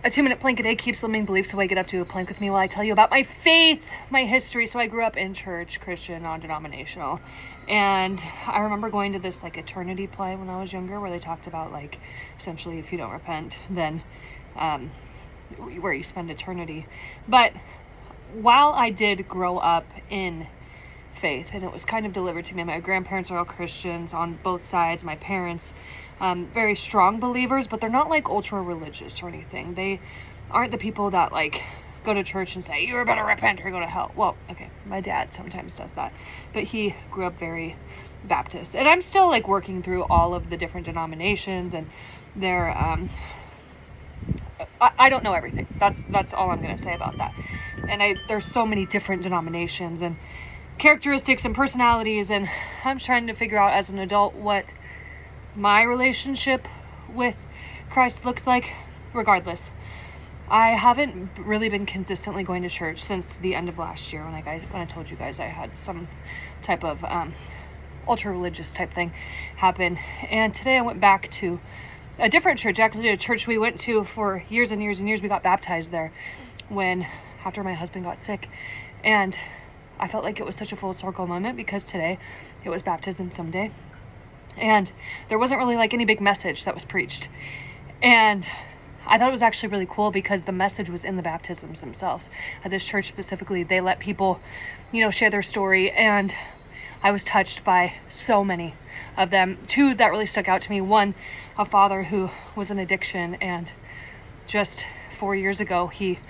A 2-minute plank a day keeps limiting beliefs away. Get up to a plank with me while I tell you about my faith, my history. So I grew up in church, Christian, non-denominational. And I remember going to this like eternity play when I was younger where they talked about like essentially if you don't repent, then where you spend eternity. But while I did grow up in faith, and it was kind of delivered to me, my grandparents are all Christians on both sides. My parents, very strong believers, but they're not like ultra religious or anything. They aren't the people that like go to church and say, you better repent or go to hell. Well, okay, my dad sometimes does that, but he grew up very Baptist. And I'm still like working through all of the different denominations and their, I don't know everything. That's all I'm going to say about that. And there's so many different denominations and characteristics and personalities, and I'm trying to figure out as an adult what my relationship with Christ looks like. Regardless, I haven't really been consistently going to church since the end of last year when I told you guys I had some type of ultra religious type thing happen. And today I went back to a different church, actually a church we went to for years and years and years. We got baptized there after my husband got sick, and I felt like it was such a full circle moment because today it was baptism Sunday, and there wasn't really like any big message that was preached. And I thought it was actually really cool because the message was in the baptisms themselves. At this church specifically, they let people, share their story, and I was touched by so many of them. Two that really stuck out to me. One, a father who was in addiction, and just 4 years ago, he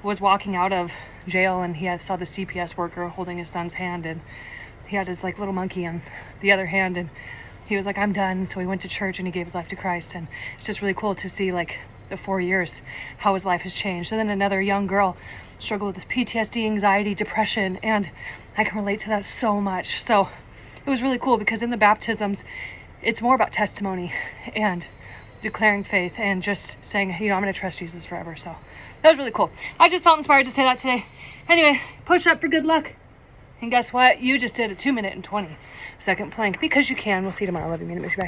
was walking out of jail and he saw the CPS worker holding his son's hand, and he had his like little monkey on the other hand, and he was like, I'm done. So he went to church and he gave his life to Christ. And it's just really cool to see like the 4 years, how his life has changed. And then another young girl struggled with PTSD, anxiety, depression, and I can relate to that so much. So it was really cool because in the baptisms, it's more about testimony and declaring faith and just saying, I'm going to trust Jesus forever. So that was really cool. I just felt inspired to say that today. Anyway, push up for good luck. And guess what? You just did a 2-minute and 20-second plank because you can. We'll see you tomorrow. Love you. Bye.